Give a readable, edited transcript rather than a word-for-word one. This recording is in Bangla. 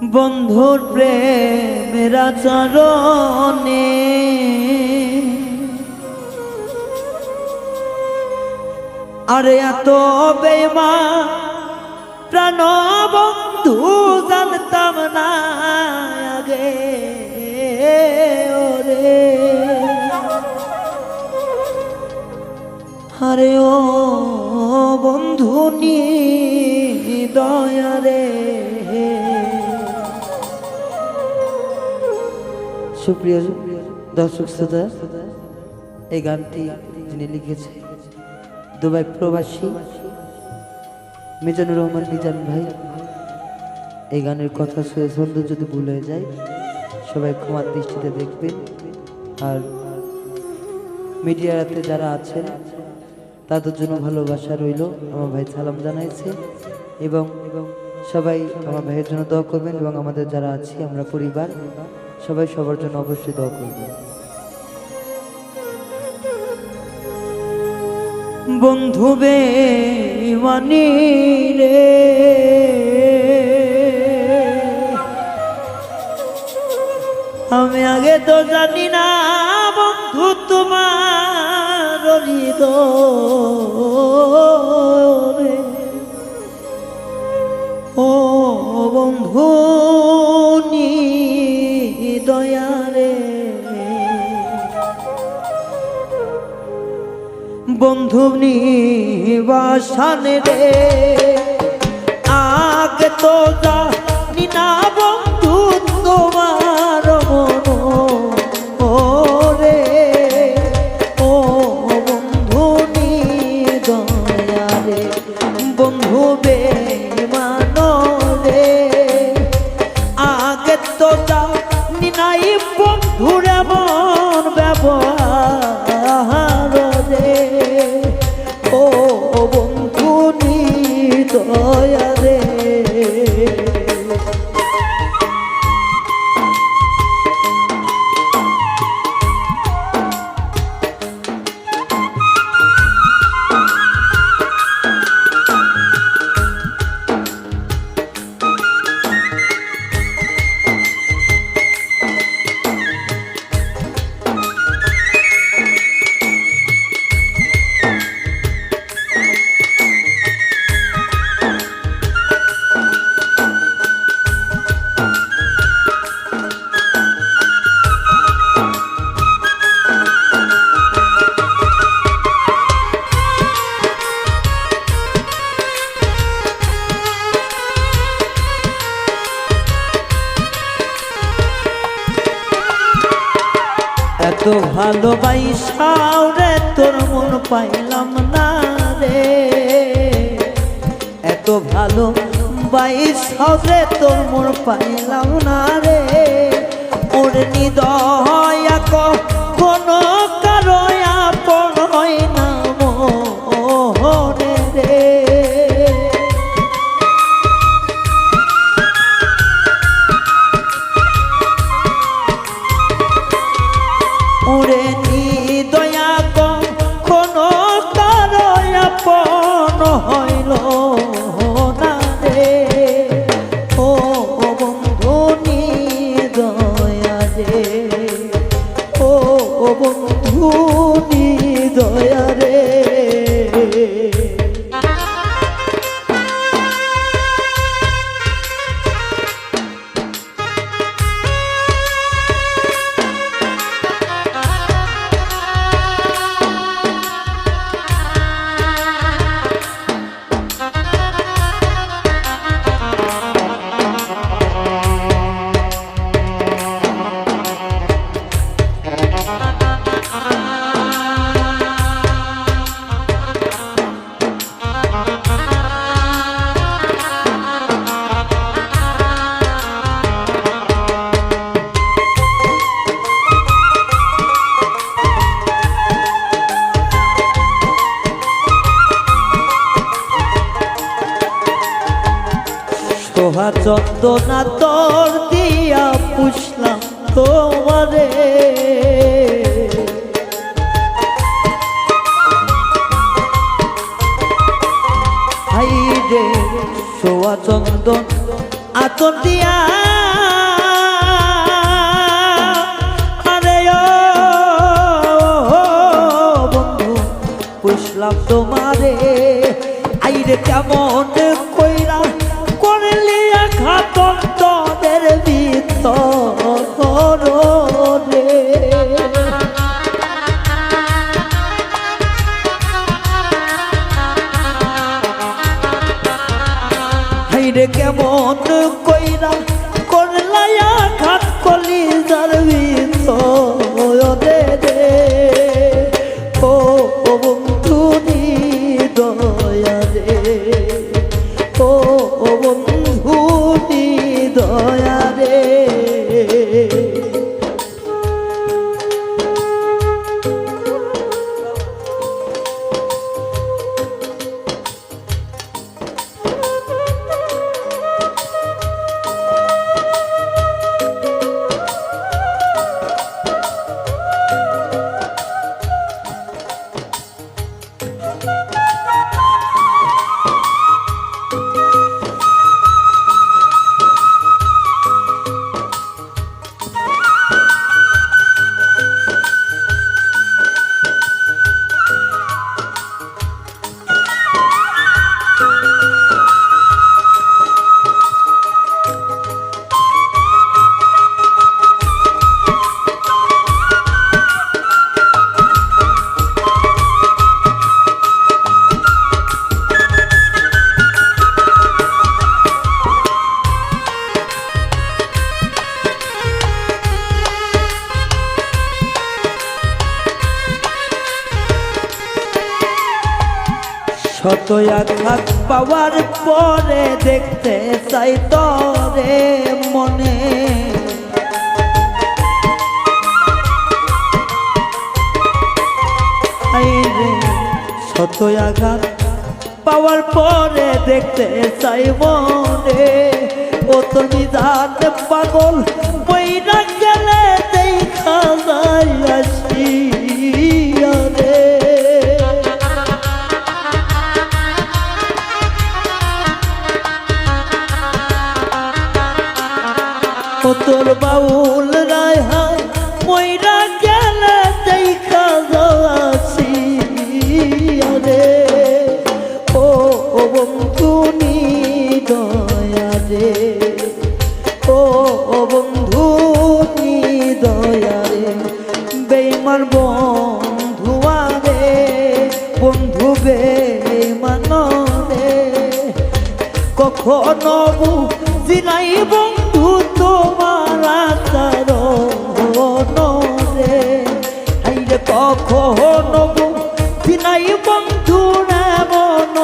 বন্ধুর প্রেমের চরণে আরে এত বেঈমান প্রাণ বন্ধু জানতাম না আগে ওরে আরে ও বন্ধু নি দয়ারে। সুপ্রিয় দর্শক শ্রোতা, এই গানটি যিনি লিখেছে দুবাই প্রবাসী মিজানুর রহমান মিজান ভাই। এই গানের কথা ছন্দ যদি ভুল হয়ে যায় সবাই ক্ষমার দৃষ্টিতে দেখবেন। আর মিডিয়াতে যারা আছেন তাদের জন্য ভালোবাসা রইল, আমার ভাই সালাম জানাইছে এবং সবাই আমার ভাইয়ের জন্য দোয়া করবেন এবং আমাদের যারা আছি আমরা পরিবার সবাই সবার জন্য অবশ্যই দোয়া করবেন। বন্ধু বেঈমানি রে আমি আগে তো জানি না বন্ধু তোমার হৃদয় ও বন্ধু নি দয়ারে। বন্ধু নিবাসানে রে আগে তো জানি না বন্ধু তোমার মন রে ও বন্ধু নি দয়ারে। বন্ধু বেঈমান রে আগে তো জানি নাই বন্ধুর এমন ব্যবহার রে ও বন্ধু নি দয়ারে। এত ভালোবাসাও রে তোর মন পাইলাম না রে এত ভালোবাসাও রে তোর মন পাইলাম না রে ওর নিদয়া কোনো কারো আপন হয় না মনে রে ওরে নিদয়া কোনো কারো আপন হইল না রে ও বন্ধু নিদয়া রে ও বন্ধু নিদয়া রে। সোহা চন্দনা তোর দিয়া পুষলাম তোমারে হাই রে সোহা চন্দন আতর দিয়া সালাম তোমারে। আইরে কেমন কইরা করলি আঘাত অন্তরের ভিতরে। আইরে কেমন কইরা করলাই আঘাত কলিজার ভিতরে রে। ও বন্ধু দয়া রে, ও বন্ধু দয়া রে। শত আঘাত পাওয়ার পরে দেখতে চাই তরে মনে। শত আঘাত পাওয়ার পরে দেখতে চাই মনে। ও তুমি জানে পাগল বইরা গেলে দেখা যায় আসিয়া রে। তোর বাউল রায় মইরা গেলে দেখা যাচ্ছিয়া রে। ও বন্ধু দয়া রে, ও বন্ধু দয়া রে। বেঈমান বন্ধু রে, বন্ধু বেঈমান রে। কখনো বুঝি নাই বন্ধু তোমার আচরণ রে। হাইরে কখনো বুঝি নাই বন্ধু এমন